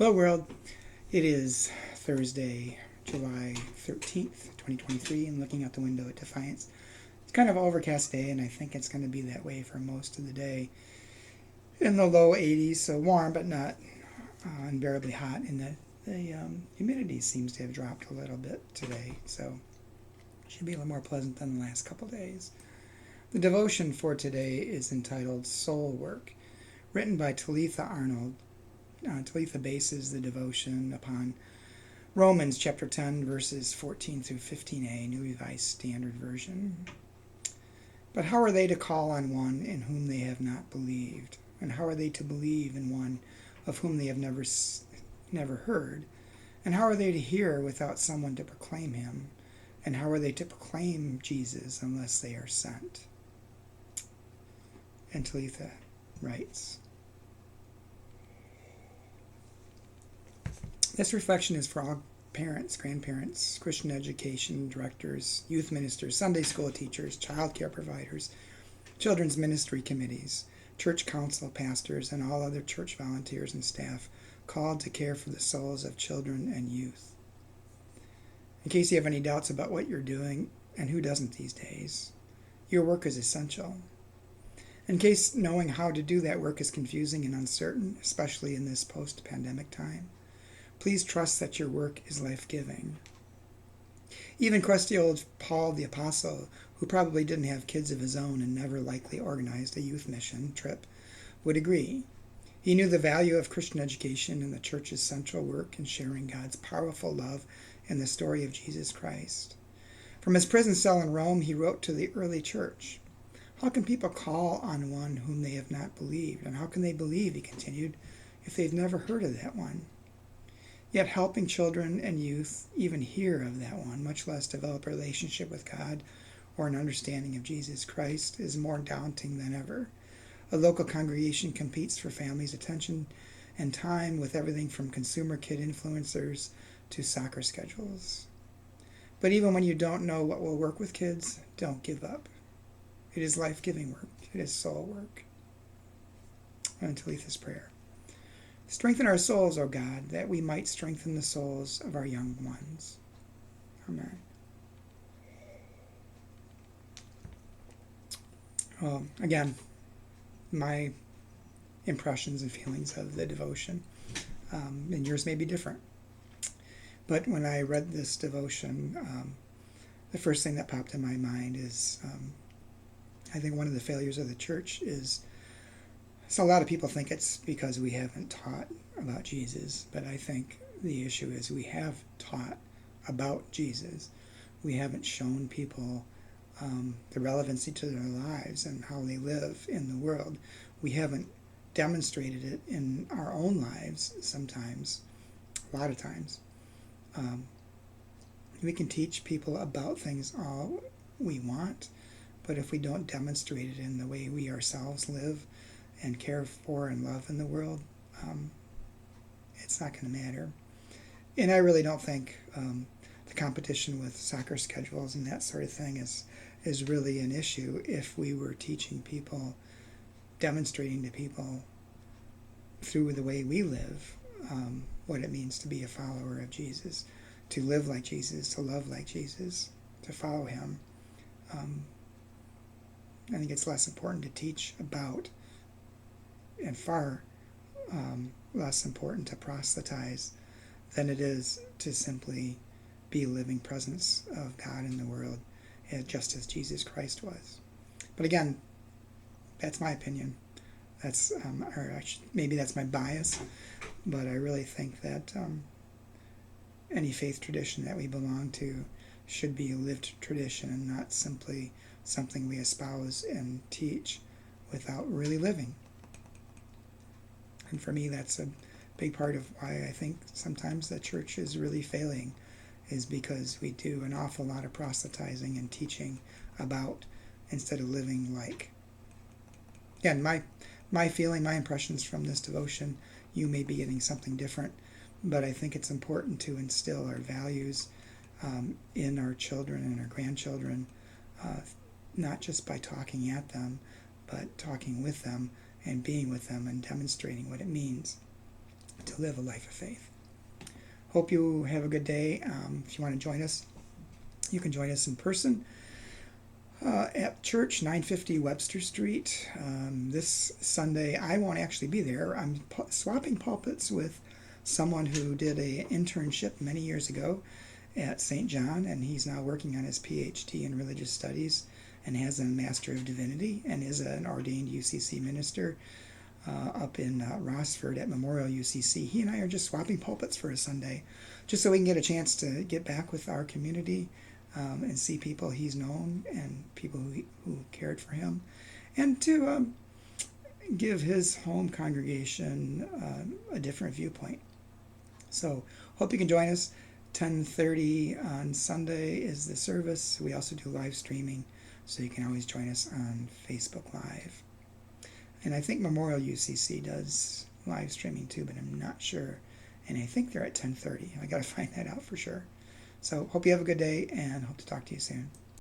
Well, world, it is Thursday, July 13th, 2023, and looking out the window at Defiance. It's kind of an overcast day, and I think it's going to be that way for most of the day. In the low 80s, so warm, but not unbearably hot, and the humidity seems to have dropped a little bit today, so it should be a little more pleasant than the last couple days. The devotion for today is entitled Soul Work, written by Talitha Arnold. Talitha bases the devotion upon Romans chapter 10, verses 14 through 15a, New Revised Standard Version. But how are they to call on one in whom they have not believed? And how are they to believe in one of whom they have never heard? And how are they to hear without someone to proclaim him? And how are they to proclaim Jesus unless they are sent? And Talitha writes, this reflection is for all parents, grandparents, Christian education directors, youth ministers, Sunday school teachers, child care providers, children's ministry committees, church council pastors, and all other church volunteers and staff called to care for the souls of children and youth. In case you have any doubts about what you're doing, and who doesn't these days, your work is essential. In case knowing how to do that work is confusing and uncertain, especially in this post-pandemic time, please trust that your work is life-giving. Even crusty old Paul the Apostle, who probably didn't have kids of his own and never likely organized a youth mission trip, would agree. He knew the value of Christian education and the church's central work in sharing God's powerful love in the story of Jesus Christ. From his prison cell in Rome, he wrote to the early church, "How can people call on one whom they have not believed? And how can they believe," he continued, "if they've never heard of that one?" Yet helping children and youth even hear of that one, much less develop a relationship with God or an understanding of Jesus Christ, is more daunting than ever. A local congregation competes for families' attention and time with everything from consumer kid influencers to soccer schedules. But even when you don't know what will work with kids, don't give up. It is life-giving work. It is soul work. And Talitha's prayer. Strengthen our souls, O God, that we might strengthen the souls of our young ones. Amen. Well, again, my impressions and feelings of the devotion, and yours may be different. But when I read this devotion, the first thing that popped in my mind is I think one of the failures of the church is, so a lot of people think it's because we haven't taught about Jesus, but I think the issue is we have taught about Jesus. We haven't shown people the relevancy to their lives and how they live in the world. We haven't demonstrated it in our own lives sometimes, a lot of times. We can teach people about things all we want, but if we don't demonstrate it in the way we ourselves live and care for and love in the world, it's not going to matter. And I really don't think the competition with soccer schedules and that sort of thing is really an issue if we were teaching people, demonstrating to people through the way we live what it means to be a follower of Jesus, to live like Jesus, to love like Jesus, to follow him. I think it's less important to teach about and far less important to proselytize than it is to simply be a living presence of God in the world, just as Jesus Christ was. But again, that's my opinion. That's or actually, maybe that's my bias, but I really think that any faith tradition that we belong to should be a lived tradition and not simply something we espouse and teach without really living. And for me, that's a big part of why I think sometimes the church is really failing, is because we do an awful lot of proselytizing and teaching about instead of living like. Again, my feeling, my impressions from this devotion, you may be getting something different, but I think it's important to instill our values in our children and our grandchildren, not just by talking at them, but talking with them and being with them and demonstrating what it means. to live a life of faith. Hope you have a good day. If you want to join us, you can join us in person at church, 950 Webster Street. This Sunday, I won't actually be there. I'm swapping pulpits with someone who did an internship many years ago at St. John, and he's now working on his PhD in religious studies and has a Master of Divinity and is an ordained UCC minister up in Rossford at Memorial UCC. He and I are just swapping pulpits for a Sunday, just so we can get a chance to get back with our community and see people he's known and people who cared for him, and to give his home congregation a different viewpoint. So hope you can join us. 10:30 on Sunday is the service. We also do live streaming, so you can always join us on Facebook Live. And I think Memorial UCC does live streaming too, but I'm not sure. And I think they're at 10:30. I got to find that out for sure. So hope you have a good day, and hope to talk to you soon.